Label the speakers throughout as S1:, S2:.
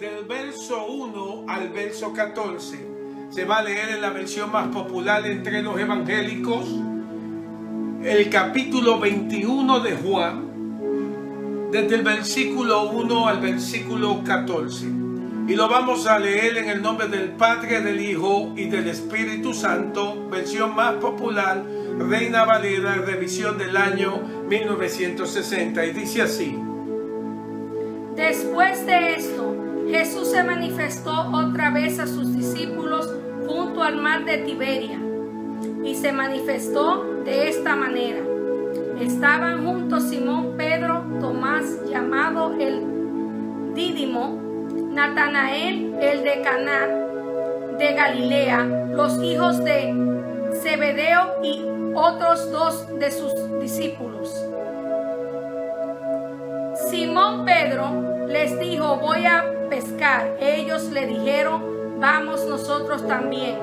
S1: del verso 1 al verso 14. Se va a leer en la versión más popular entre los evangélicos, el capítulo 21 de Juan, desde el versículo 1 al versículo 14. Y lo vamos a leer en el nombre del Padre, del Hijo y del Espíritu Santo, versión más popular, Reina Valera, revisión del año 1960. Y dice así:
S2: Después de esto, Jesús se manifestó otra vez a sus discípulos junto al mar de Tiberia, y se manifestó de esta manera. Estaban juntos Simón Pedro, Tomás llamado el Dídimo, Natanael el de Caná de Galilea, los hijos de Zebedeo y otros dos de sus discípulos. Simón Pedro les dijo: voy a pescar. Ellos le dijeron: vamos nosotros también.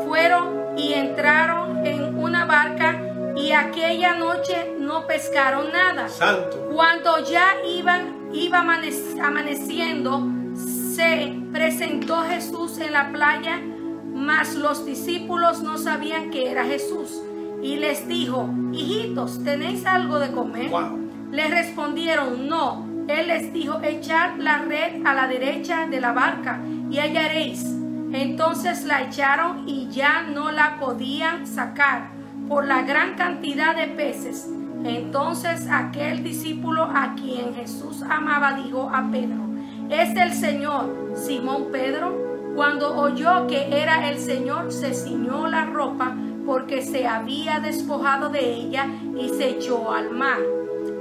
S2: Fueron y entraron en una barca, y aquella noche no pescaron nada.
S1: Santo.
S2: Cuando ya iba amaneciendo, se presentó Jesús en la playa, mas los discípulos no sabían que era Jesús. Y les dijo: hijitos, ¿tenéis algo de comer?
S1: Wow.
S2: Les respondieron: no. Él les dijo: echad la red a la derecha de la barca y hallaréis. Entonces la echaron y ya no la podían sacar por la gran cantidad de peces. Entonces aquel discípulo a quien Jesús amaba dijo a Pedro: ¿es el Señor? Simón Pedro, cuando oyó que era el Señor, se ciñó la ropa porque se había despojado de ella y se echó al mar.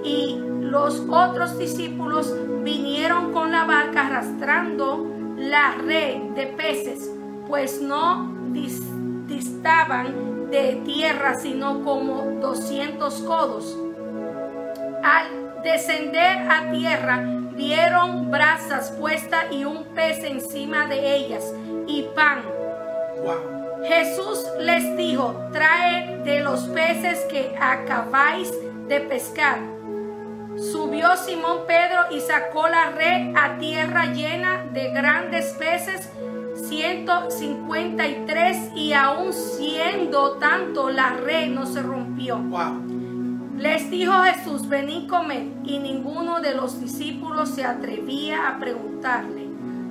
S2: Y los otros discípulos vinieron con la barca arrastrando la red de peces, pues no distaban de tierra sino como 200 codos. Al descender a tierra, vieron brasas puestas y un pez encima de ellas y pan.
S1: Wow.
S2: Jesús les dijo: traed de los peces que acabáis de pescar. Subió Simón Pedro y sacó la red a tierra llena de grandes peces, 153, y aun siendo tanto la red no se rompió.
S1: Wow.
S2: Les dijo Jesús: venid, comed. Y ninguno de los discípulos se atrevía a preguntarle: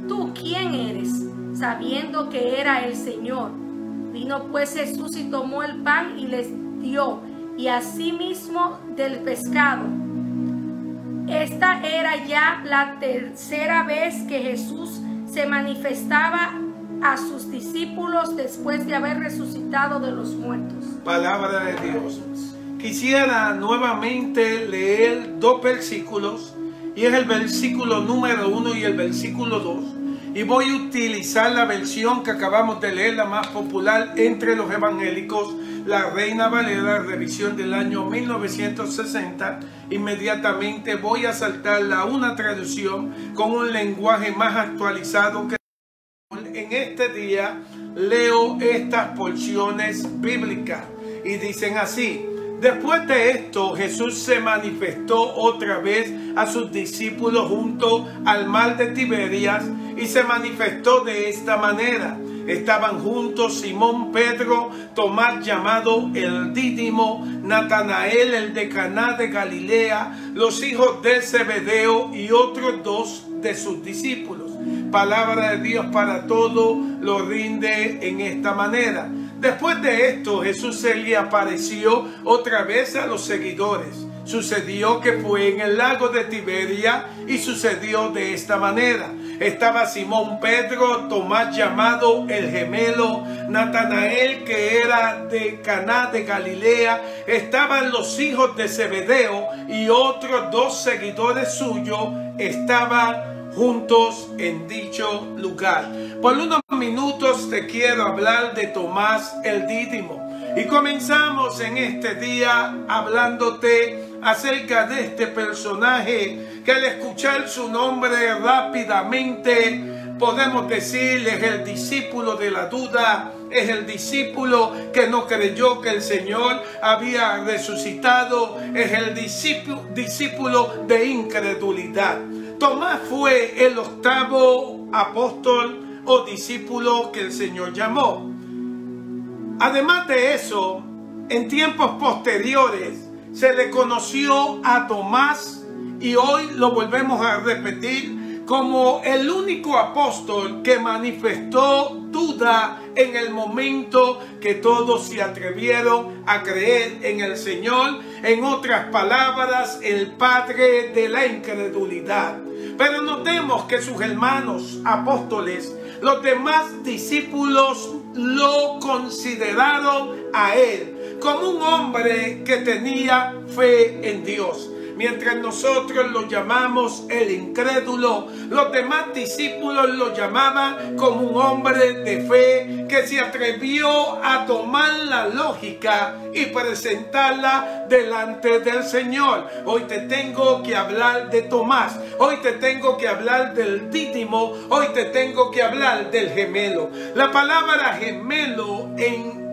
S2: ¿tú quién eres?, sabiendo que era el Señor. Vino pues Jesús y tomó el pan y les dio, y asimismo del pescado. Esta era ya la tercera vez que Jesús se manifestaba a sus discípulos después de haber resucitado de los muertos.
S1: Palabra de Dios. Quisiera nuevamente leer dos versículos, y es el versículo número 1 y el versículo 2. Y voy a utilizar la versión que acabamos de leer, la más popular entre los evangélicos, la Reina Valera, revisión del año 1960. Inmediatamente voy a saltarla a una traducción con un lenguaje más actualizado. Que en este día leo estas porciones bíblicas y dicen así: después de esto, Jesús se manifestó otra vez a sus discípulos junto al mar de Tiberias, y se manifestó de esta manera. Estaban juntos Simón Pedro, Tomás llamado el Dídimo, Natanael el de Caná de Galilea, los hijos de Zebedeo y otros dos de sus discípulos. Palabra de Dios para todo lo rinde en esta manera. Después de esto, Jesús se le apareció otra vez a los seguidores. Sucedió que fue en el lago de Tiberia, y sucedió de esta manera. Estaba Simón Pedro, Tomás llamado el gemelo, Natanael que era de Caná de Galilea, estaban los hijos de Zebedeo y otros dos seguidores suyos estaban juntos en dicho lugar. Por unos minutos te quiero hablar de Tomás el Dídimo. Y comenzamos en este día hablándote acerca de este personaje que al escuchar su nombre rápidamente podemos decir es el discípulo de la duda, es el discípulo que no creyó que el Señor había resucitado, es el discípulo de incredulidad. Tomás fue el octavo apóstol o discípulo que el Señor llamó. Además de eso, en tiempos posteriores se le conoció a Tomás, y hoy lo volvemos a repetir, como el único apóstol que manifestó duda en el momento que todos se atrevieron a creer en el Señor. En otras palabras, el padre de la incredulidad. Pero notemos que sus hermanos apóstoles, los demás discípulos, lo consideraron a él como un hombre que tenía fe en Dios. Mientras nosotros lo llamamos el incrédulo, los demás discípulos lo llamaban como un hombre de fe que se atrevió a tomar la lógica y presentarla delante del Señor. Hoy te tengo que hablar de Tomás, hoy te tengo que hablar del Dídimo, hoy te tengo que hablar del gemelo. La palabra gemelo,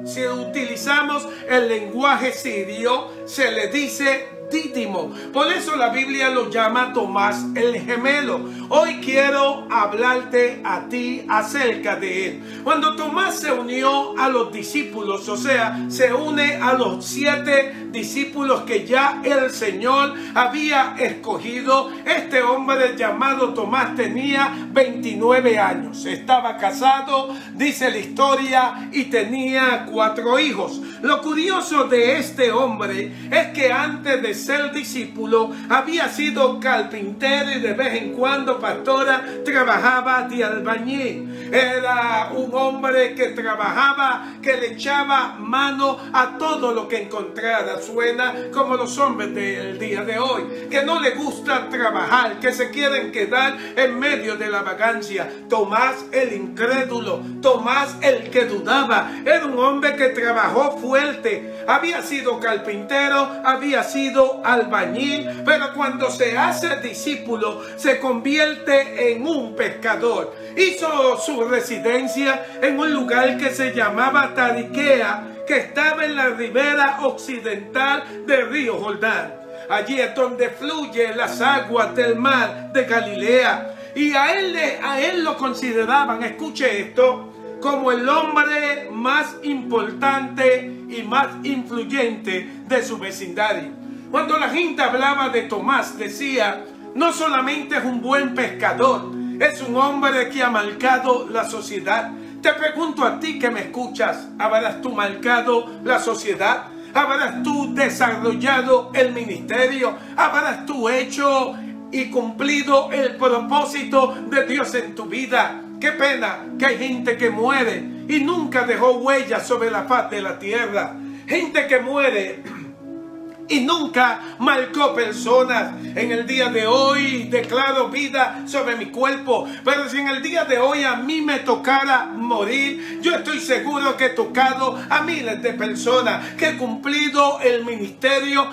S1: si utilizamos el lenguaje sirio, se le dice Dídimo. Por eso la Biblia lo llama Tomás el gemelo. Hoy quiero hablarte a ti acerca de él. Cuando Tomás se unió a los discípulos, o sea, se une a los 7 discípulos que ya el Señor había escogido, este hombre llamado Tomás tenía 29 años. Estaba casado, dice la historia, y tenía 4 hijos. Lo curioso de este hombre es que antes de ser discípulo había sido carpintero y de vez en cuando, pastora, trabajaba de albañil. Era un hombre que trabajaba, que le echaba mano a todo lo que encontrara. Suena como los hombres del día de hoy, que no le gusta trabajar, que se quieren quedar en medio de la vagancia. Tomás el incrédulo, Tomás el que dudaba, era un hombre que trabajó fuerte. Había sido carpintero, había sido albañil, pero cuando se hace discípulo se convierte en un pescador. Hizo su residencia en un lugar que se llamaba Tariquea, que estaba en la ribera occidental del río Jordán. Allí es donde fluyen las aguas del mar de Galilea. Y a él lo consideraban, escuche esto, como el hombre más importante y más influyente de su vecindario. Cuando la gente hablaba de Tomás, decía, no solamente es un buen pescador, es un hombre que ha marcado la sociedad. Te pregunto a ti que me escuchas, ¿habrás tú marcado la sociedad? ¿Habrás tú desarrollado el ministerio? ¿Habrás tú hecho y cumplido el propósito de Dios en tu vida? Qué pena que hay gente que muere y nunca dejó huellas sobre la faz de la tierra. Gente que muere y nunca marcó personas. En el día de hoy declaro vida sobre mi cuerpo, pero si en el día de hoy a mí me tocara morir, yo estoy seguro que he tocado a miles de personas, que he cumplido el ministerio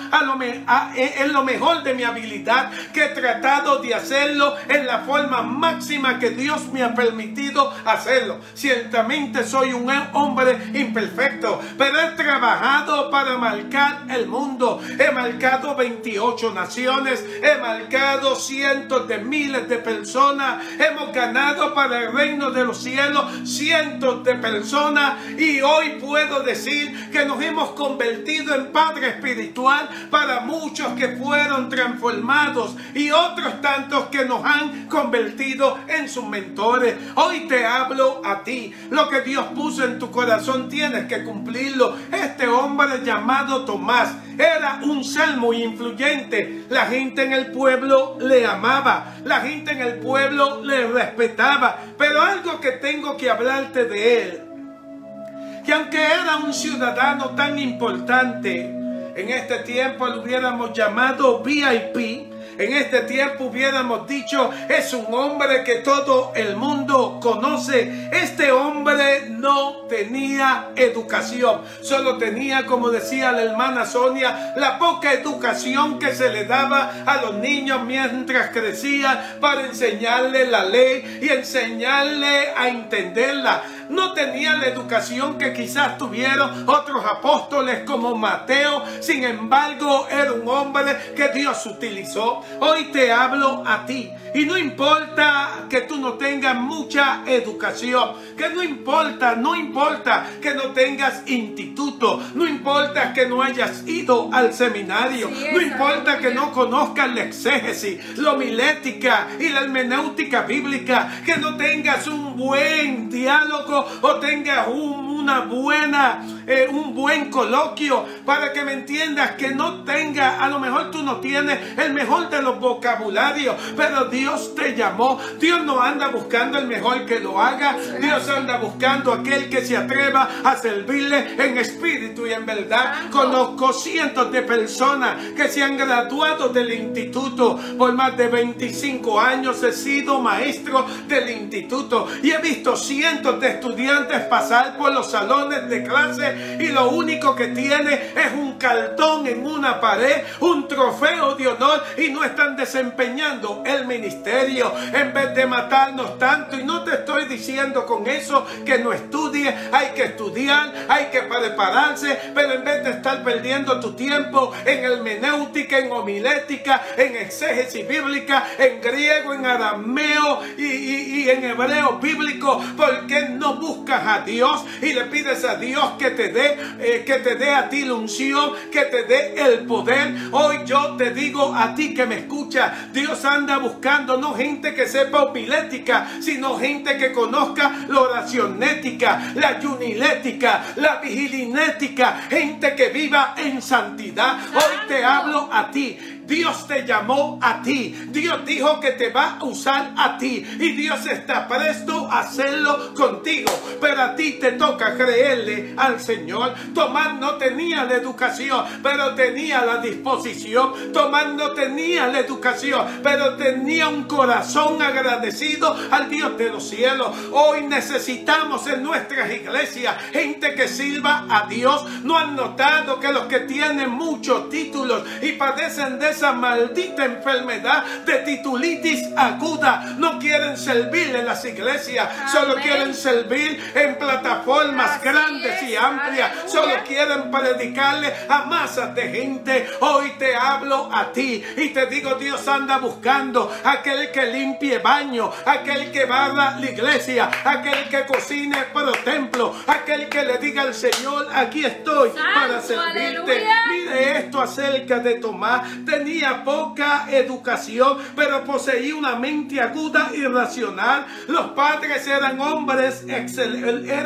S1: en lo mejor de mi habilidad, que he tratado de hacerlo en la forma máxima que Dios me ha permitido hacerlo. Ciertamente soy un hombre imperfecto, pero he trabajado para marcar el mundo. He marcado 28 naciones, he marcado cientos de miles de personas, hemos ganado para el reino de los cielos cientos de personas, y hoy puedo decir que nos hemos convertido en padre espiritual para muchos que fueron transformados y otros tantos que nos han convertido en sus mentores. Hoy te hablo a ti, lo que Dios puso en tu corazón tienes que cumplirlo. Este hombre llamado Tomás era un ser muy influyente. La gente en el pueblo le amaba, la gente en el pueblo le respetaba. Pero algo que tengo que hablarte de él, que aunque era un ciudadano tan importante, en este tiempo lo hubiéramos llamado VIP. En este tiempo hubiéramos dicho, es un hombre que todo el mundo conoce. Este hombre no tenía educación, solo tenía, como decía la hermana Sonia, la poca educación que se le daba a los niños mientras crecían para enseñarle la ley y enseñarle a entenderla. No tenía la educación que quizás tuvieron otros apóstoles como Mateo. Sin embargo, era un hombre que Dios utilizó. Hoy te hablo a ti. Y no importa que tú no tengas mucha educación, que no importa que no tengas instituto, no importa que no hayas ido al seminario, no importa que no conozcas la exégesis, la homilética y la hermenéutica bíblica, que no tengas un buen diálogo o tengas un buen coloquio, para que me entiendas, que no tenga, a lo mejor tú no tienes el mejor de los vocabularios, pero Dios te llamó. Dios no anda buscando el mejor que lo haga, Dios anda buscando aquel que se atreva a servirle en espíritu y en verdad. Conozco cientos de personas que se han graduado del instituto. Por más de 25 años he sido maestro del instituto y he visto cientos de estudiantes pasar por los salones de clase y lo único que tiene es un cartón en una pared, un trofeo de honor, y no están desempeñando el ministerio. En vez de matarnos tanto, y no te estoy diciendo con eso que no estudie, hay que estudiar, hay que prepararse, pero en vez de estar perdiendo tu tiempo en hermenéutica, en homilética, en exégesis bíblica, en griego, en arameo y en hebreo bíblico, ¿por qué no buscas a Dios y le pides a Dios que te dé a ti la unción, que te dé el poder? Hoy yo te digo a ti que me escucha, Dios anda buscando no gente que sepa homilética, sino gente que conozca la oracionética, la ayunilética, la vigilinética, gente que viva en santidad. Hoy te hablo a ti. Dios te llamó a ti. Dios dijo que te va a usar a ti. Y Dios está presto a hacerlo contigo. Pero a ti te toca creerle al Señor. Tomás no tenía la educación, pero tenía la disposición. Tomás no tenía la educación, pero tenía un corazón agradecido al Dios de los cielos. Hoy necesitamos en nuestras iglesias gente que sirva a Dios. ¿No han notado que los que tienen muchos títulos y padecen de esa maldita enfermedad de titulitis aguda no quieren servir en las iglesias? Solo quieren servir en plataformas grandes y amplias. Solo quieren predicarle a masas de gente. Hoy te hablo a ti y te digo, Dios anda buscando aquel que limpie baño, aquel que barra la iglesia, aquel que cocine para el templo, aquel que le diga al Señor, aquí estoy para servirte. Aleluya. Mire esto acerca de Tomás. Tenía poca educación, pero poseía una mente aguda y racional. Los padres eran hombres excelentes,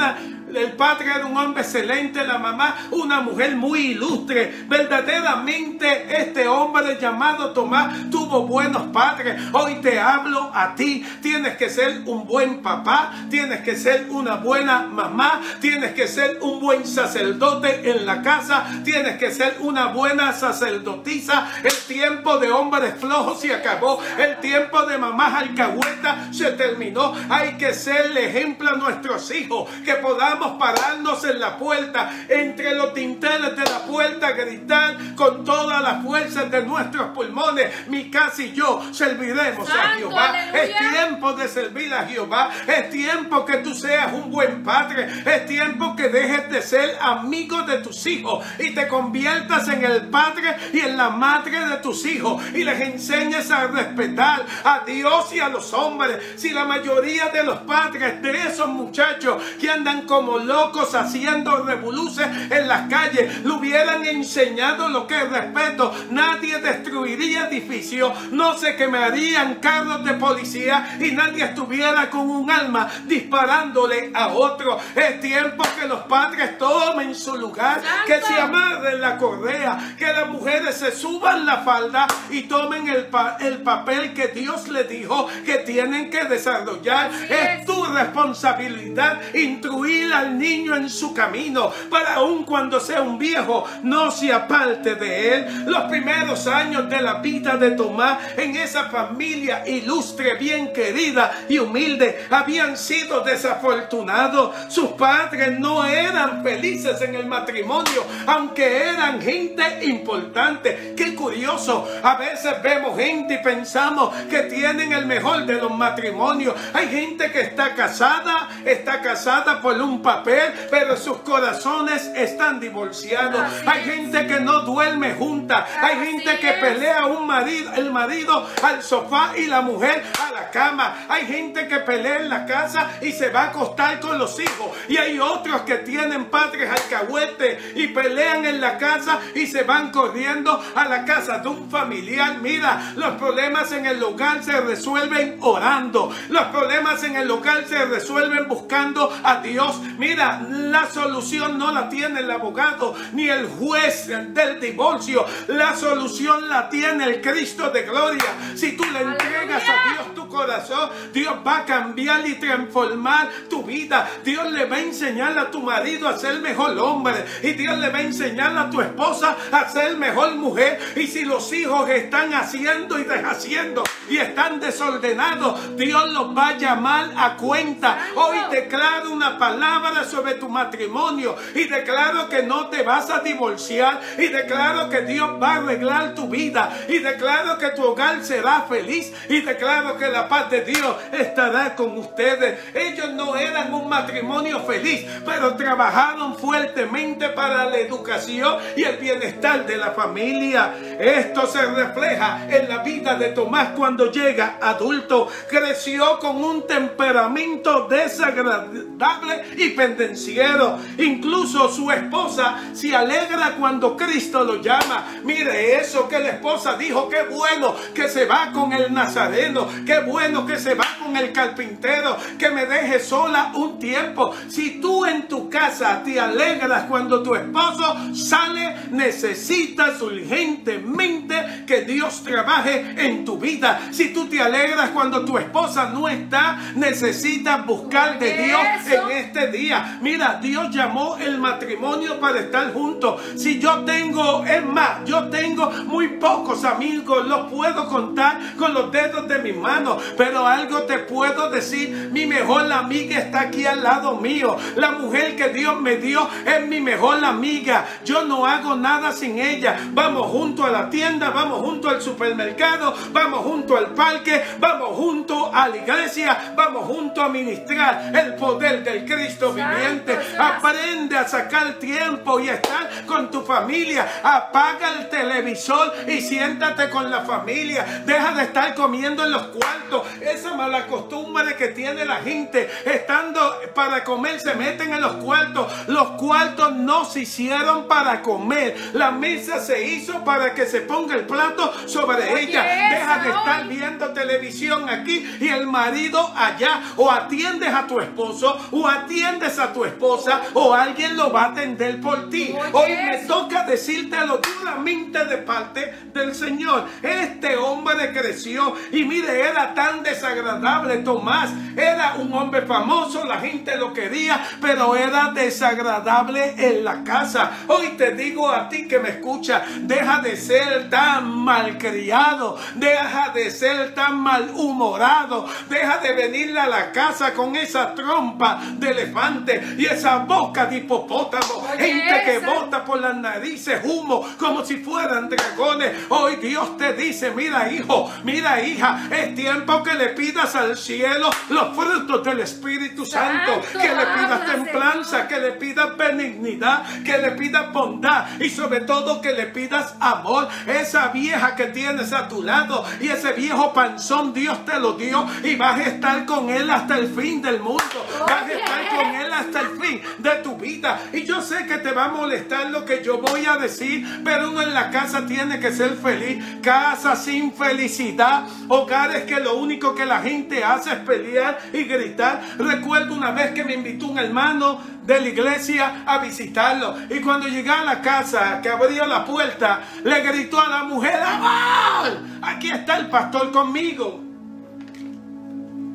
S1: el padre era un hombre excelente, la mamá una mujer muy ilustre. Verdaderamente este hombre llamado Tomás tuvo buenos padres. Hoy te hablo a ti. Tienes que ser un buen papá, tienes que ser una buena mamá, tienes que ser un buen sacerdote en la casa, tienes que ser una buena sacerdotisa. El tiempo de hombres flojos se acabó, el tiempo de mamás alcahuetas se terminó. Hay que ser el ejemplo a nuestros hijos, que podamos pararnos en la puerta, entre los dinteles de la puerta, gritar con todas las fuerzas de nuestros pulmones: mi casa y yo serviremos a Jehová. Aleluya. Es tiempo de servir a Jehová. Es tiempo que tú seas un buen padre. Es tiempo que dejes de ser amigo de tus hijos y te conviertas en el padre y en la madre de tus hijos, y les enseñes a respetar a Dios y a los hombres. Si la mayoría de los padres de esos muchachos que andan como locos haciendo revoluciones en las calles le hubieran enseñado lo que es respeto, nadie destruiría edificios, no se quemarían carros de policía y nadie estuviera con un arma disparándole a otro. Es tiempo que los padres tomen su lugar, que se amarren la correa, que las mujeres se suban la falda y tomen el papel que Dios les dijo que tienen que desarrollar. Es tu responsabilidad instruir al niño en su camino, para aun cuando sea un viejo no se aparte de él. Los primeros años de la vida de Tomás en esa familia ilustre, bien querida y humilde, habían sido desafortunados. Sus padres no eran felices en el matrimonio, aunque eran gente importante. Qué curioso maravilloso. A veces vemos gente y pensamos que tienen el mejor de los matrimonios. Hay gente que está casada por un papel, pero sus corazones están divorciados. Hay gente que no duerme junta. Hay gente que pelea el marido al sofá y la mujer a la cama. Hay gente que pelea en la casa y se va a acostar con los hijos. Y hay otros que tienen padres alcahuetes y pelean en la casa y se van corriendo a la casa de un familiar. Mira, los problemas en el hogar se resuelven orando. Los problemas en el hogar se resuelven buscando a Dios. Mira, la solución no la tiene el abogado ni el juez del divorcio. La solución la tiene el Cristo de gloria. Si tú le entregas a Dios tu corazón, Dios va a cambiar y transformar tu vida. Dios le va a enseñar a tu marido a ser mejor hombre, y Dios le va a enseñar a tu esposa a ser mejor mujer. Y si los hijos están haciendo y deshaciendo y están desordenados, Dios los va a llamar a cuenta. Hoy declaro una palabra sobre tu matrimonio y declaro que no te vas a divorciar, y declaro que Dios va a arreglar tu vida, y declaro que tu hogar será feliz, y declaro que la paz de Dios estará con ustedes. Ellos no eran un matrimonio feliz, pero trabajaron fuertemente para la educación y el bienestar de la familia. Esto se refleja en la vida de Tomás cuando llega adulto. Creció con un temperamento desagradable y pendenciero. Incluso su esposa se alegra cuando Cristo lo llama. Mire eso que la esposa dijo: qué bueno que se va con el nazareno, qué bueno que se va con el carpintero, que me deje sola un tiempo. Si tú en tu casa te alegras cuando tu esposo sale, necesitas urgentemente que Dios trabaje en tu vida. Si tú te alegras cuando tu esposa no está, necesitas buscar de Dios en este día. Mira, Dios llamó el matrimonio para estar juntos. Si yo tengo muy pocos amigos, los puedo contar con los dedos de mis manos, pero algo te puedo decir: mi mejor amiga está aquí al lado mío. La mujer que Dios me dio es mi mejor amiga. Yo no hago nada sin ella. Vamos junto a la tienda, vamos junto al supermercado, vamos junto al parque, vamos junto a la iglesia, vamos junto a ministrar el poder del Cristo viviente. Aprende a sacar tiempo y estar con tu familia. Apaga el televisor y siéntate con la familia. Deja de estar comiendo en los cuartos. Esa mala costumbre que tiene la gente, estando para comer se meten en los cuartos. Los cuartos no se hicieron para comer. La mesa se hizo para que se ponga el plato sobre ella. Deja de estar viendo televisión aquí y el marido allá. O atiendes a tu esposo o atiendes a tu esposa, o alguien lo va a atender por ti. Hoy me toca decírtelo duramente de parte del Señor. Este hombre creció y mire, era tan desagradable. Tomás era un hombre famoso, la gente lo quería, pero era desagradable en la casa. Hoy te digo a ti que me escucha: deja de ser tan malcriado, deja de ser tan malhumorado, deja de venirle a la casa con esa trompa de elefante y esa boca de hipopótamo. Gente que bota por las narices humo como si fueran dragones. Hoy Dios te dice: mira, hijo, mira, hija, es tiempo que le pidas al cielo los frutos del Espíritu Santo, que le pidas templanza, que le pidas benignidad, que le pidas bondad y sobre todo que le pidas amor. Esa vieja que tienes a tu lado y ese viejo panzón, Dios te lo dio y vas a estar con él hasta el fin del mundo. Vas a estar con él hasta el fin de tu vida. Y yo sé que te va a molestar lo que yo voy a decir, pero uno en la casa tiene que ser feliz. Casa sin felicidad, hogares que lo único que la gente hace es pelear y gritar. Recuerdo una vez que me invitó un hermano de la iglesia a visitarlo, y cuando llegué a la casa, que abrió la puerta, le gritó a la mujer: ¡amor! Aquí está el pastor conmigo.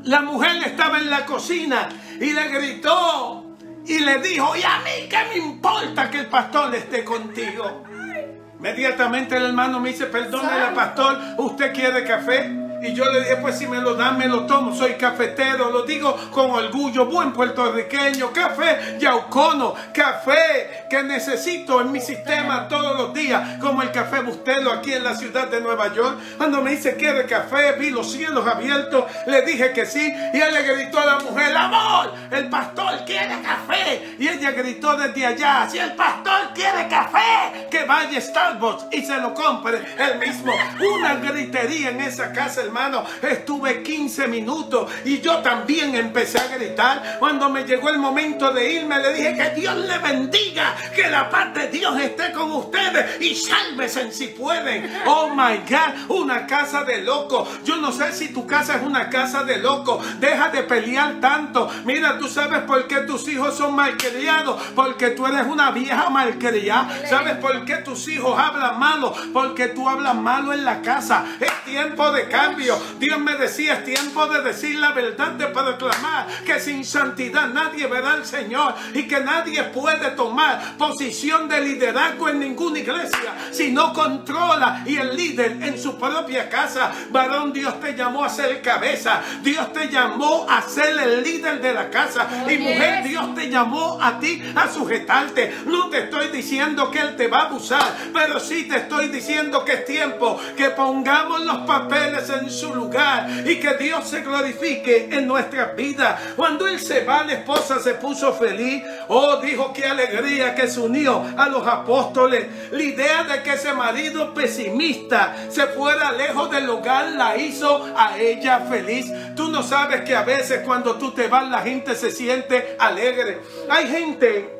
S1: La mujer estaba en la cocina y le gritó y le dijo: ¿y a mí qué me importa que el pastor esté contigo? Inmediatamente el hermano me dice: perdónele, pastor, ¿usted quiere café? Y yo le dije, pues si me lo dan, me lo tomo. Soy cafetero, lo digo con orgullo, buen puertorriqueño. Café Yaucono, café que necesito en mi sistema todos los días, como el café Bustelo aquí en la ciudad de Nueva York. Cuando me dice, ¿quiere café? Vi los cielos abiertos, le dije que sí. Y él le gritó a la mujer, amor, el pastor quiere café. Y ella gritó desde allá, si el pastor quiere café, que vaya a Starbucks y se lo compre él mismo. Una gritería en esa casa, hermano. Estuve 15 minutos y yo también empecé a gritar. Cuando me llegó el momento de irme, le dije que Dios le bendiga, que la paz de Dios esté con ustedes y sálvesen si pueden. Oh my God, una casa de locos. Yo no sé si tu casa es una casa de locos. Deja de pelear tanto. Mira, tú sabes por qué tus hijos son malcriados, porque tú eres una vieja malcriada. ¿Sabes por qué tus hijos hablan malo? Porque tú hablas malo en la casa. Es tiempo de cambio. Dios me decía, es tiempo de decir la verdad, de proclamar que sin santidad nadie verá al Señor y que nadie puede tomar posición de liderazgo en ninguna iglesia si no controla y el líder en su propia casa. Varón, Dios te llamó a ser cabeza. Dios te llamó a ser el líder de la casa. Y mujer, Dios te llamó a ti a sujetarte. No te estoy diciendo que Él te va a abusar, pero sí te estoy diciendo que es tiempo que pongamos los papeles en su lugar y que Dios se glorifique en nuestras vidas. Cuando Él se va, la esposa se puso feliz. Oh, dijo, qué alegría que se unió a los apóstoles. La idea de que ese marido pesimista se fuera lejos del hogar la hizo a ella feliz. Tú no sabes que a veces cuando tú te vas la gente se siente alegre. Hay gente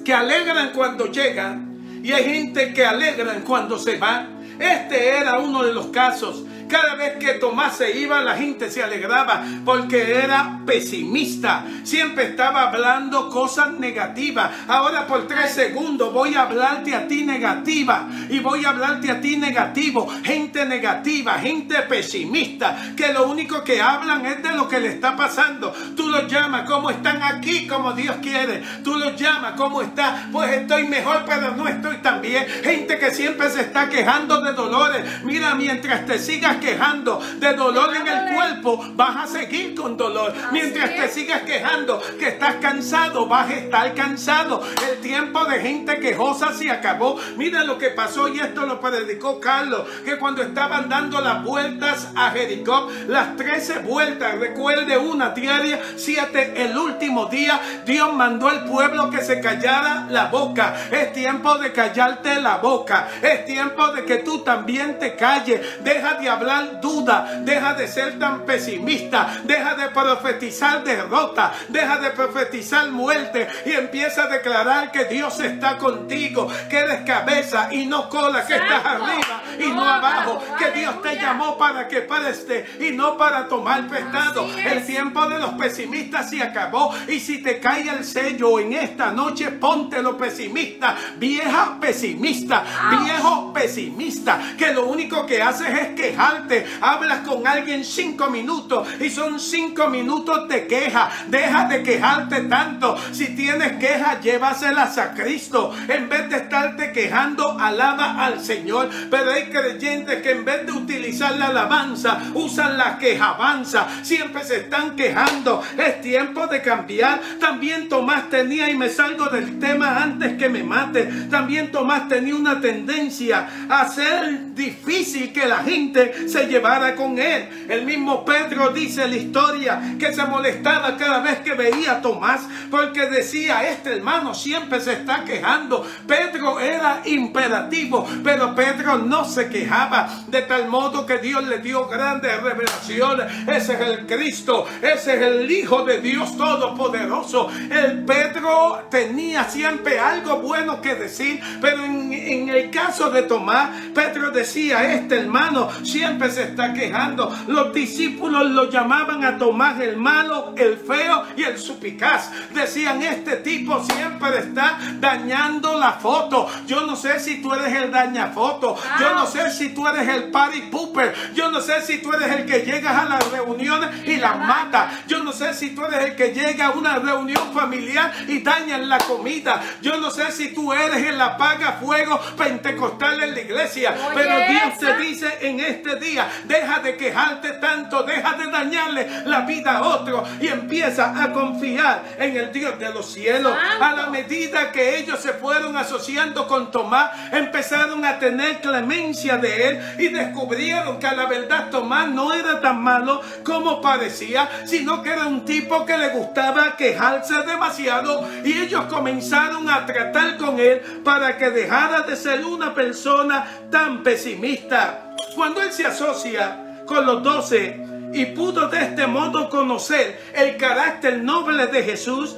S1: que alegran cuando llegan y hay gente que alegran cuando se van. Este era uno de los casos. Cada vez que Tomás se iba, la gente se alegraba porque era pesimista. Siempre estaba hablando cosas negativas. Ahora por 3 segundos voy a hablarte a ti negativa. Y voy a hablarte a ti negativo. Gente negativa, gente pesimista, que lo único que hablan es de lo que le está pasando. Tú los llamas, ¿cómo están aquí? Como Dios quiere. Tú los llamas, ¿cómo estás? Pues estoy mejor, pero no estoy tan bien. Gente que siempre se está quejando de dolores. Mira, mientras te sigas quejando de dolor en el cuerpo, vas a seguir con dolor. Mientras te sigas quejando que estás cansado, vas a estar cansado. El tiempo de gente quejosa se acabó. Mira lo que pasó, y esto lo predicó Carlos, que cuando estaban dando las vueltas a Jericó, las 13 vueltas, recuerde, una diaria, 7 el último día, Dios mandó al pueblo que se callara la boca. Es tiempo de callarte la boca. Es tiempo de que tú también te calles. Deja de hablar duda, deja de ser tan pesimista, deja de profetizar derrota, deja de profetizar muerte y empieza a declarar que Dios está contigo, que eres cabeza y no cola, que estás arriba y no abajo, que Dios te llamó para que preste y no para tomar prestado. El tiempo de los pesimistas se acabó, y si te cae el sello en esta noche, póntelo pesimista, vieja pesimista, viejo pesimista, que lo único que haces es quejar. Hablas con alguien 5 minutos y son 5 minutos de queja. Deja de quejarte tanto. Si tienes queja, llévaselas a Cristo. En vez de estarte quejando, alaba al Señor. Pero hay creyentes que en vez de utilizar la alabanza, usan la quejabanza. Siempre se están quejando. Es tiempo de cambiar. También Tomás tenía, y me salgo del tema antes que me mate, también Tomás tenía una tendencia a hacer difícil que la gente se llevara con él. El mismo Pedro dice la historia que se molestaba cada vez que veía a Tomás, porque decía, este hermano siempre se está quejando. Pedro era imperativo, pero Pedro no se quejaba, de tal modo que Dios le dio grandes revelaciones. Ese es el Cristo, ese es el Hijo de Dios Todopoderoso. El Pedro tenía siempre algo bueno que decir, pero en el caso de Tomás, Pedro decía, este hermano siempre se está quejando. Los discípulos lo llamaban a Tomás el malo, el feo y el supicaz. Decían, este tipo siempre está dañando la foto. Yo no sé si tú eres el dañafoto. Yo no sé si tú eres el party pooper. Yo no sé si tú eres el que llegas a las reuniones y las mata. Yo no sé si tú eres el que llega a una reunión familiar y dañas la comida. Yo no sé si tú eres el apaga fuego pentecostal en la iglesia. Pero Dios te dice en este día día. Deja de quejarte tanto, deja de dañarle la vida a otro y empieza a confiar en el Dios de los cielos. A la medida que ellos se fueron asociando con Tomás, empezaron a tener clemencia de él y descubrieron que a la verdad Tomás no era tan malo como parecía, sino que era un tipo que le gustaba quejarse demasiado, y ellos comenzaron a tratar con él para que dejara de ser una persona tan pesimista. Cuando él se asocia con los 12 y pudo de este modo conocer el carácter noble de Jesús,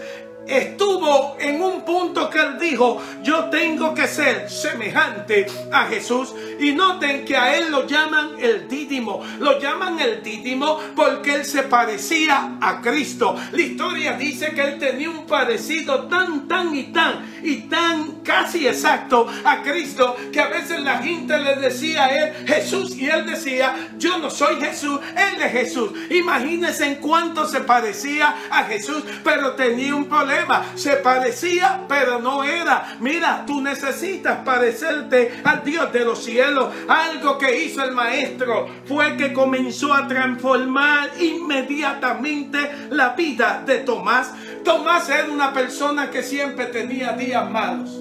S1: estuvo en un punto que él dijo: yo tengo que ser semejante a Jesús. Y noten que a él lo llaman el Dídimo. Lo llaman el Dídimo porque él se parecía a Cristo. La historia dice que él tenía un parecido tan casi exacto a Cristo, que a veces la gente le decía a él Jesús, y él decía: yo no soy Jesús, él es Jesús. Imagínense en cuánto se parecía a Jesús, pero tenía un problema: se parecía pero no era. Mira, tú necesitas parecerte al Dios de los cielos. Algo que hizo el maestro fue que comenzó a transformar inmediatamente la vida de Tomás. Tomás era una persona que siempre tenía días malos.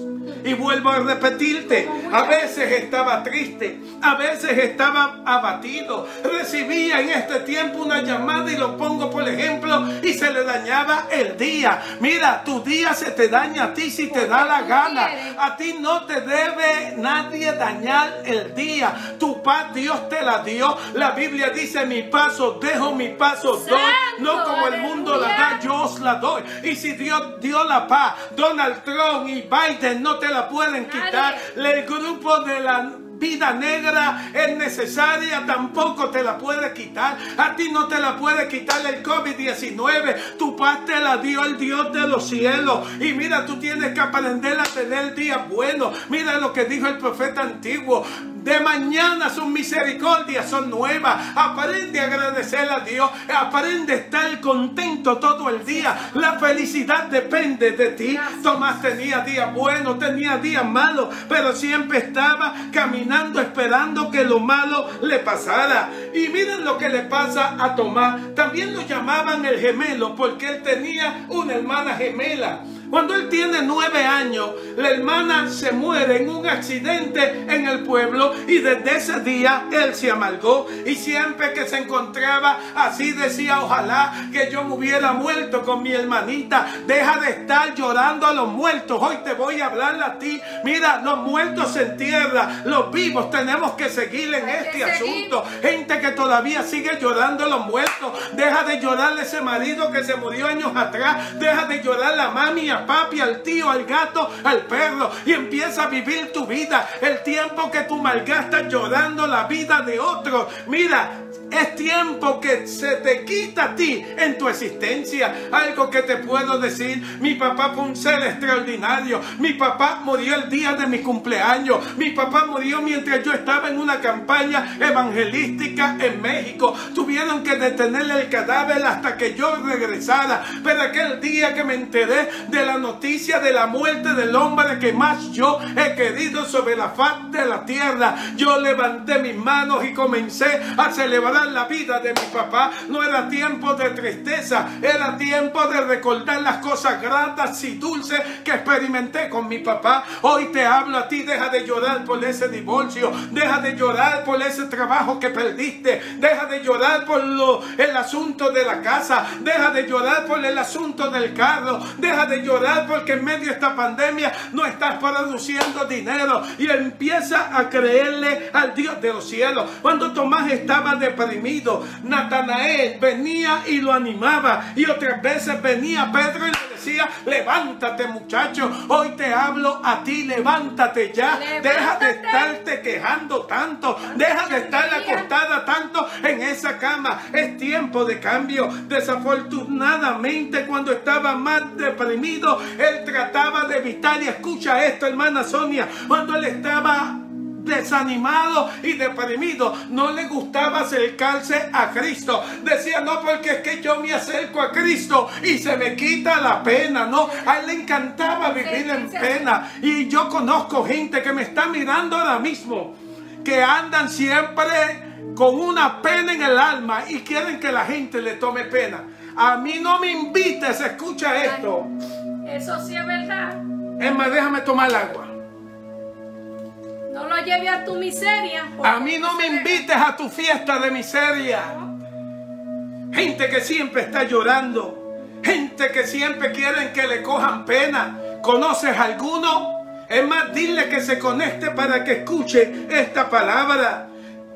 S1: Y vuelvo a repetirte, a veces estaba triste, a veces estaba abatido, recibía en este tiempo una llamada, y lo pongo por ejemplo, y se le dañaba el día. Mira, tu día se te daña a ti si te da la gana. A ti no te debe nadie dañar el día. Tu paz Dios te la dio. La Biblia dice: mi paz os dejo, mi paz os doy, no como el mundo la da, yo os la doy. Y si Dios dio la paz, Donald Trump y Biden no te la pueden quitar. El grupo de la vida negra es necesaria, tampoco te la puede quitar. A ti no te la puede quitar el COVID-19. Tu paz te la dio el Dios de los cielos. Y mira, tú tienes que aprender a tener días buenos. Mira lo que dijo el profeta antiguo: de mañana sus misericordias son nuevas. Aprende a agradecer a Dios. Aprende a estar contento todo el día. La felicidad depende de ti. Tomás tenía días buenos, tenía días malos, pero siempre estaba caminando esperando que lo malo le pasara. Y miren lo que le pasa a Tomás. También lo llamaban el gemelo porque él tenía una hermana gemela. Cuando él tiene 9 años, la hermana se muere en un accidente en el pueblo, y desde ese día él se amargó, y siempre que se encontraba así decía: ojalá que yo me hubiera muerto con mi hermanita. Deja de estar llorando a los muertos. Hoy te voy a hablar a ti. Mira, los muertos se entierran, los vivos tenemos que seguir en este asunto. Gente que todavía sigue llorando a los muertos. Deja de llorar a ese marido que se murió años atrás. Deja de llorar a la mami, a papi, al tío, al gato, al perro, y empieza a vivir tu vida. El tiempo que tú malgastas llorando la vida de otros, mira, es tiempo que se te quita a ti en tu existencia. Algo que te puedo decir: mi papá fue un ser extraordinario. Mi papá murió el día de mi cumpleaños. Mi papá murió mientras yo estaba en una campaña evangelística en México. Tuvieron que detenerle el cadáver hasta que yo regresara. Pero aquel día que me enteré de la noticia de la muerte del hombre que más yo he querido sobre la faz de la tierra, yo levanté mis manos y comencé a celebrar la vida de mi papá. No era tiempo de tristeza, era tiempo de recordar las cosas gratas y dulces que experimenté con mi papá. Hoy te hablo a ti: deja de llorar por ese divorcio, deja de llorar por ese trabajo que perdiste, deja de llorar por el asunto de la casa, deja de llorar por el asunto del carro, deja de llorar porque en medio de esta pandemia no estás produciendo dinero, y empieza a creerle al Dios de los cielos. Cuando Tomás estaba deprimido, Natanael venía y lo animaba, y otras veces venía Pedro y le decía: levántate, muchacho. Hoy te hablo a ti: levántate ya. Deja de estarte quejando tanto, deja de estar acostada tanto en esa cama. Es tiempo de cambio. Desafortunadamente, cuando estaba más deprimido, él trataba de evitar, y escucha esto, hermana Sonia, cuando él estaba desanimado y deprimido, no le gustaba acercarse a Cristo. Decía: no, porque es que yo me acerco a Cristo y se me quita la pena. No, a él le encantaba vivir en pena. Y yo conozco gente que me está mirando ahora mismo, que andan siempre con una pena en el alma y quieren que la gente le tome pena. A mí no me invites, escucha esto.
S2: Eso sí es verdad.
S1: Es más, déjame tomar agua.
S2: No lo lleves a tu miseria.
S1: A mí no me invites a tu fiesta de miseria. Gente que siempre está llorando. Gente que siempre quieren que le cojan pena. ¿Conoces alguno? Es más, dile que se conecte para que escuche esta palabra.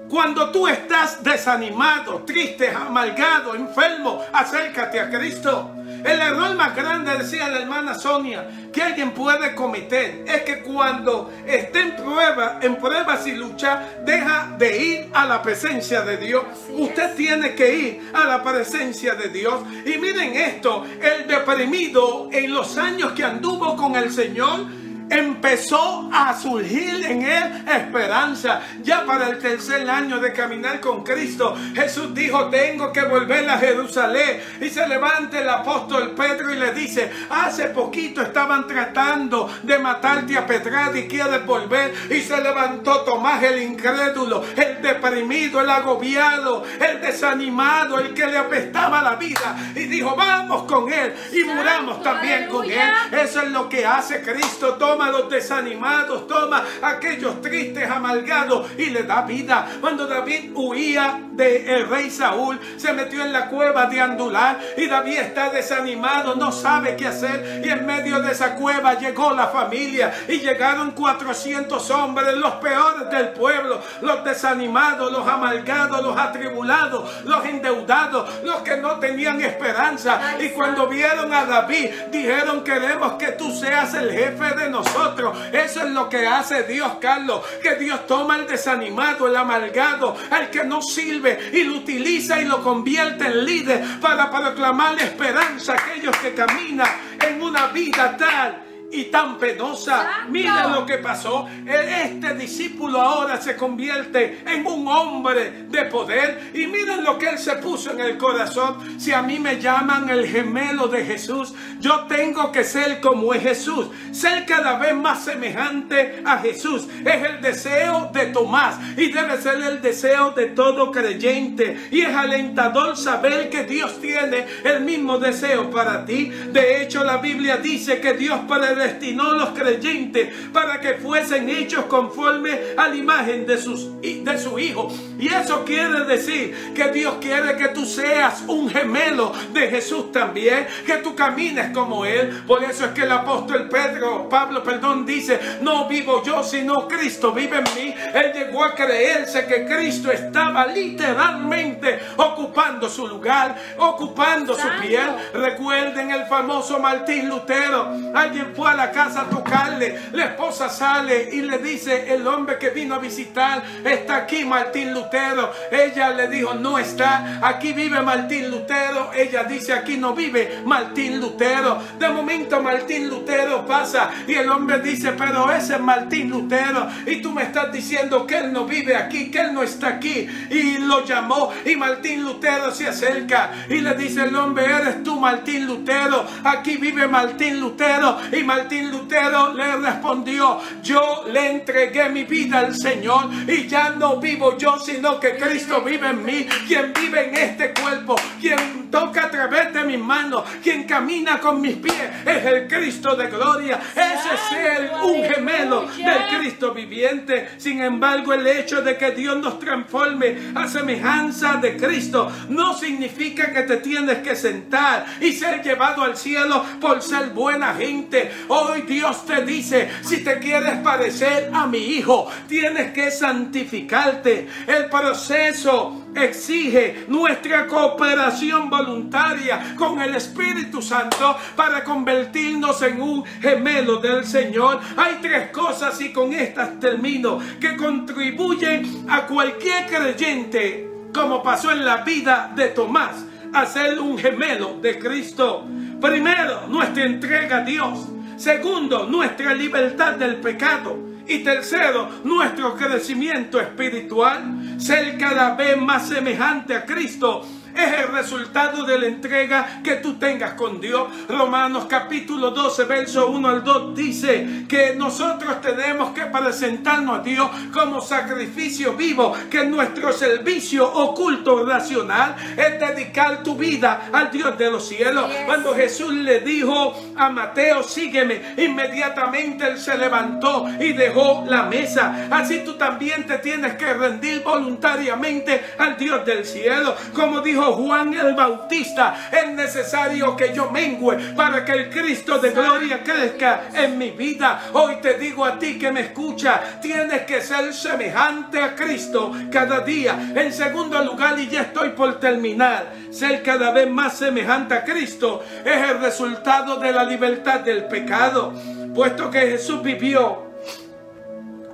S1: Cuando tú estás desanimado, triste, amargado, enfermo, acércate a Cristo. El error más grande, decía la hermana Sonia, que alguien puede cometer es que cuando esté en pruebas y lucha, deja de ir a la presencia de Dios. Usted tiene que ir a la presencia de Dios. Y miren esto, el deprimido en los años que anduvo con el Señor, empezó a surgir en él esperanza. Ya para el tercer año de caminar con Cristo, Jesús dijo: tengo que volver a Jerusalén. Y se levanta el apóstol Pedro y le dice: hace poquito estaban tratando de matarte a pedrada y quieres volver. Y se levantó Tomás, el incrédulo, el deprimido, el agobiado, el desanimado, el que le apestaba la vida, y dijo: vamos con él y muramos también con él. Eso es lo que hace Cristo. Toma a los desanimados, toma a aquellos tristes, amargados y le da vida. Cuando David huía del rey Saúl, se metió en la cueva de Adulam, y David está desanimado, no sabe qué hacer, y en medio de esa cueva llegó la familia y llegaron 400 hombres, los peores del pueblo, los desanimados, los amargados, los atribulados, los endeudados, los que no tenían esperanza. Y cuando vieron a David, dijeron: queremos que tú seas el jefe de nosotros. Eso es lo que hace Dios, Carlos, que Dios toma al desanimado, el amargado, al que no sirve, y lo utiliza y lo convierte en líder para proclamar esperanza a aquellos que caminan en una vida tal y tan penosa. Mira lo que pasó. Este discípulo ahora se convierte en un hombre de poder, y miren lo que él se puso en el corazón: si a mí me llaman el gemelo de Jesús, yo tengo que ser como es Jesús, ser cada vez más semejante a Jesús. Es el deseo de Tomás y debe ser el deseo de todo creyente, y es alentador saber que Dios tiene el mismo deseo para ti. De hecho, la Biblia dice que Dios predestinó a los creyentes para que fuesen hechos conforme a la imagen de su Hijo. Y eso quiere decir que Dios quiere que tú seas un gemelo de Jesús también, que tú camines como Él. Por eso es que el apóstol Pablo dice: no vivo yo, sino Cristo vive en mí. Él llegó a creerse que Cristo estaba literalmente ocupando su lugar, ocupando su piel. Recuerden el famoso Martín Lutero. Alguien fue a la casa a tocarle, la esposa sale y le dice: el hombre que vino a visitar está aquí, Martín Lutero. Ella le dijo: no está, aquí vive Martín Lutero. Ella dice: aquí no vive Martín Lutero. De momento Martín Lutero pasa y el hombre dice: pero ese es Martín Lutero, y tú me estás diciendo que él no vive aquí, que él no está aquí. Y lo llamó, y Martín Lutero se acerca y le dice el hombre: eres tú, Martín Lutero, aquí vive Martín Lutero. Y Martín Lutero le respondió: yo le entregué mi vida al Señor, y ya no vivo yo, sino que Cristo vive en mí. Quien vive en este cuerpo, quien toca a través de mis manos, quien camina con mis pies, es el Cristo de gloria. Ese es un gemelo del Cristo viviente. Sin embargo, el hecho de que Dios nos transforme a semejanza de Cristo no significa que te tienes que sentar y ser llevado al cielo por ser buena gente. Hoy Dios te dice: si te quieres parecer a mi Hijo, tienes que santificarte. El proceso exige nuestra cooperación voluntaria con el Espíritu Santo para convertirnos en un gemelo del Señor. Hay tres cosas, y con estas termino, que contribuyen a cualquier creyente, como pasó en la vida de Tomás, a ser un gemelo de Cristo. Primero, nuestra entrega a Dios. Segundo, nuestra libertad del pecado. Y tercero, nuestro crecimiento espiritual. Ser cada vez más semejante a Cristo es el resultado de la entrega que tú tengas con Dios. Romanos capítulo 12, verso 1 al 2 dice que nosotros tenemos que presentarnos a Dios como sacrificio vivo, que nuestro servicio oculto racional es dedicar tu vida al Dios de los cielos. Cuando Jesús le dijo a Mateo, sígueme, inmediatamente él se levantó y dejó la mesa. Así tú también te tienes que rendir voluntariamente al Dios del cielo. Como dijo Juan el Bautista, es necesario que yo mengüe para que el Cristo de gloria crezca en mi vida. Hoy te digo a ti que me escucha, tienes que ser semejante a Cristo cada día. En segundo lugar, y ya estoy por terminar, ser cada vez más semejante a Cristo es el resultado de la libertad del pecado. Puesto que Jesús vivió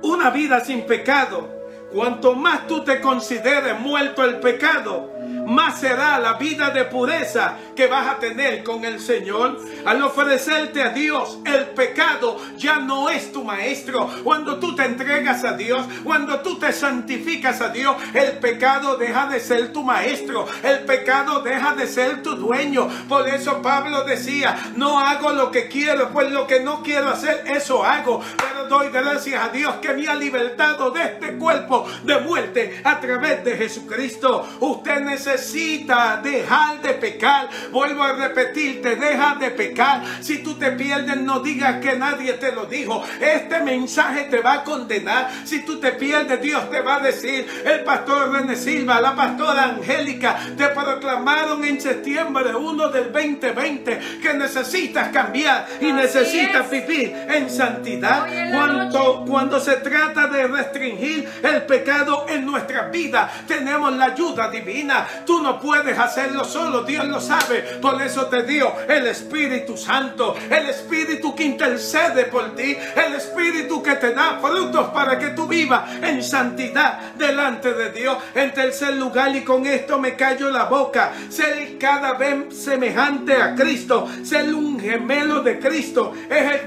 S1: una vida sin pecado, cuanto más tú te consideres muerto al pecado, más será la vida de pureza que vas a tener con el Señor. Al ofrecerte a Dios, el pecado ya no es tu maestro. Cuando tú te entregas a Dios, cuando tú te santificas a Dios, el pecado deja de ser tu maestro, el pecado deja de ser tu dueño. Por eso Pablo decía, no hago lo que quiero, pues lo que no quiero hacer, eso hago. Pero doy gracias a Dios que me ha libertado de este cuerpo de muerte a través de Jesucristo. Usted necesita dejar de pecar. Vuelvo a repetirte, deja de pecar. Si tú te pierdes, no digas que nadie te lo dijo. Este mensaje te va a condenar. Si tú te pierdes, Dios te va a decir, el pastor René Silva, la pastora Angélica, te proclamaron en septiembre 1 del 2020 que necesitas cambiar y necesitas vivir en santidad. Cuando se trata de restringir el pecado en nuestra vida, tenemos la ayuda divina. Tú no puedes hacerlo solo, Dios lo sabe. Por eso te dio el Espíritu Santo, el Espíritu que intercede por ti, el Espíritu que te da frutos para que tú vivas en santidad delante de Dios. En tercer lugar, y con esto me callo la boca, ser cada vez semejante a Cristo, ser un gemelo de Cristo, es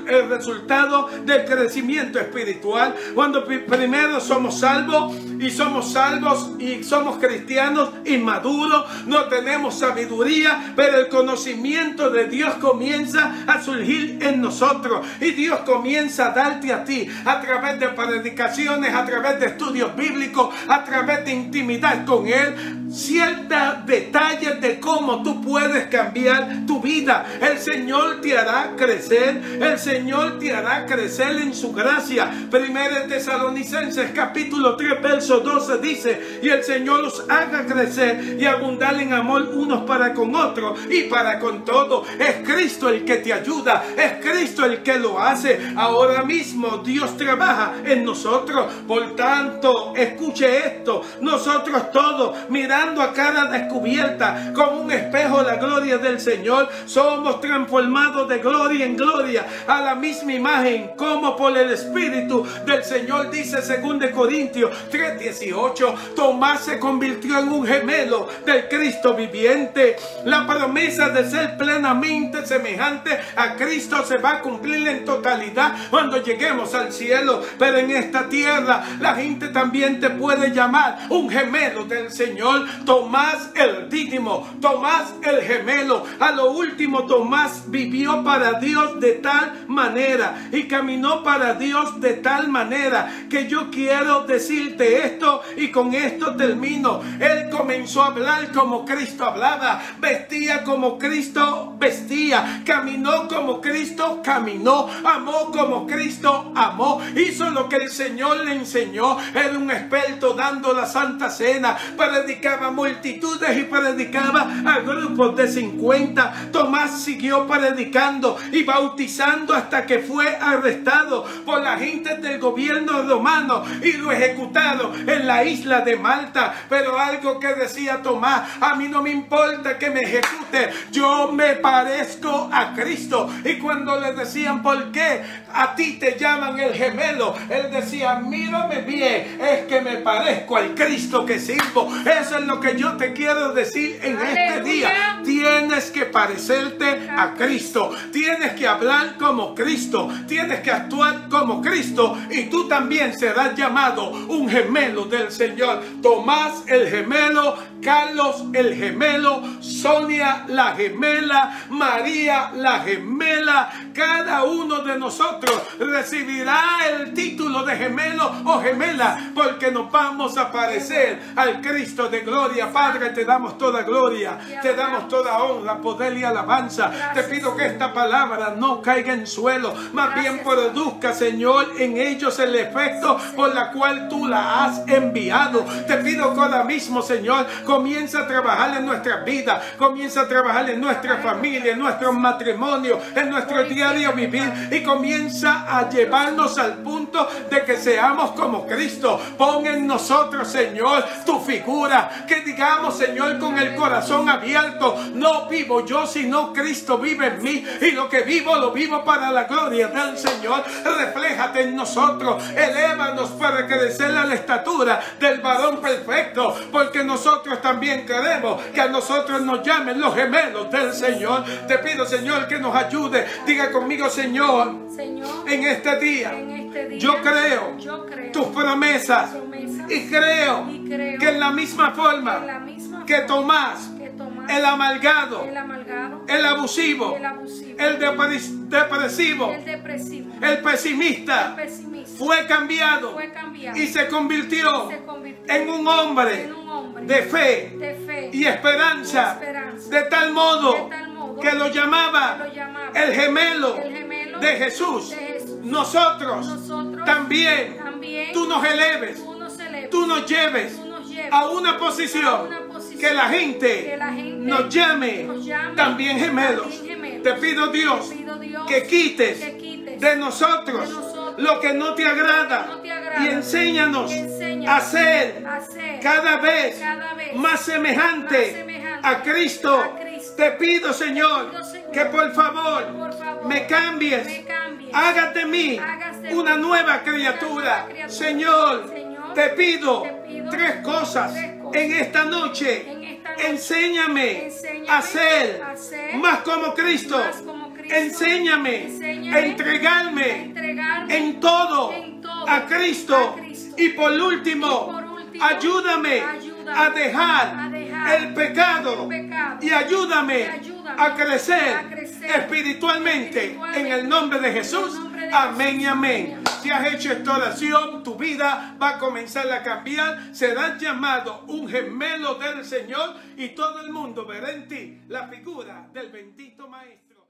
S1: el resultado del crecimiento espiritual. Cuando primero somos salvos y somos cristianos inmaduros, no tenemos sabiduría, pero el conocimiento de Dios comienza a surgir en nosotros y Dios comienza a darte a ti a través de predicaciones, a través de estudios bíblicos, a través de intimidad con Él, ciertos detalles de cómo tú puedes cambiar tu vida. El Señor te hará crecer, el Señor te hará crecer en su gracia. Primero Tesalonicenses capítulo 3 verso 12 dice, y el Señor los haga crecer y abundar en amor unos para con otros y para con todos. Es Cristo el que te ayuda, es Cristo el que lo hace. Ahora mismo Dios trabaja en nosotros. Por tanto, escuche esto, nosotros todos, mirando a cara descubierta como un espejo la gloria del Señor, somos transformados de gloria en gloria a la misma imagen como por el Espíritu del Señor. Dice 2 Corintios 3:18, Tomás se convirtió en un gemelo del Cristo viviente. La promesa de ser plenamente semejante a Cristo se va a cumplir en totalidad cuando lleguemos al cielo. Pero en esta tierra la gente también te puede llamar un gemelo del Señor. Tomás el Dídimo, Tomás el gemelo. A lo último, Tomás vivió para Dios de tal manera y caminó para Dios de tal manera que yo quiero decirte esto y con esto termino. Él comenzó a hablar como Cristo hablaba, vestía como Cristo vestía, caminó como Cristo caminó, amó como Cristo amó, hizo lo que el Señor le enseñó. Era un experto dando la Santa Cena, predicaba a multitudes y predicaba a grupos de 50. Tomás siguió predicando y bautizando hasta que fue arrestado por la gente del gobierno romano y lo ejecutaron en la isla de Malta. Pero algo que decía Tomás, a mí no me importa que me ejecute, yo me parezco a Cristo. Y cuando le decían, ¿por qué a ti te llaman el gemelo?, él decía, mírame bien, es que me parezco al Cristo que sirvo. Eso es lo que yo te quiero decir en este día. Tienes tienes que parecerte a Cristo, tienes que hablar como Cristo, tienes que actuar como Cristo, y tú también serás llamado un gemelo del Señor. Tomás el gemelo, Carlos el gemelo, Sonia la gemela, María la gemela. Cada uno de nosotros recibirá el título de gemelo o gemela, porque nos vamos a parecer al Cristo de gloria. Padre, te damos toda gloria, te damos toda honra, poder y alabanza. Te pido que esta palabra no caiga en suelo, más bien produzca, Señor, en ellos el efecto por la cual tú la has enviado. Te pido que ahora mismo, Señor, comienza a trabajar en nuestras vidas, comienza a trabajar en nuestra familia, en nuestro matrimonio, en nuestro diario vivir, y comienza a llevarnos al punto de que seamos como Cristo. Pon en nosotros, Señor, tu figura, que digamos, Señor, con el corazón abierto: no vivo yo, sino Cristo vive en mí, y lo que vivo lo vivo para la gloria del Señor. Refléjate en nosotros, elévanos para crecer a la estatura del varón perfecto, porque nosotros también queremos que a nosotros nos llamen los gemelos del Señor. Te pido, Señor, que nos ayude. Diga conmigo: Señor, en este día, yo creo tus promesas, y creo que en la misma forma que Tomás, el amargado, el abusivo, el depresivo, el pesimista, fue cambiado y se convirtió en un hombre de fe y esperanza, de tal modo que lo llamaba el gemelo de Jesús. Nosotros también, tú nos eleves, tú nos lleves a una posición que la gente nos llame también gemelos. Te pido, Dios, que quites de nosotros lo que no te agrada, y enséñanos a ser cada vez más semejante a Cristo. Te pido, Señor, que por favor me cambies, hagas de mí una nueva criatura. Señor, te pido tres cosas en esta noche. Enséñame a ser más como Cristo. Enséñame a entregarme en todo a Cristo. Y por último, ayúdame a dejar el pecado, y ayúdame a crecer espiritualmente en el nombre de Jesús. Amén y amén. Si has hecho esta oración, tu vida va a comenzar a cambiar. Serás llamado un gemelo del Señor, y todo el mundo verá en ti la figura del bendito Maestro.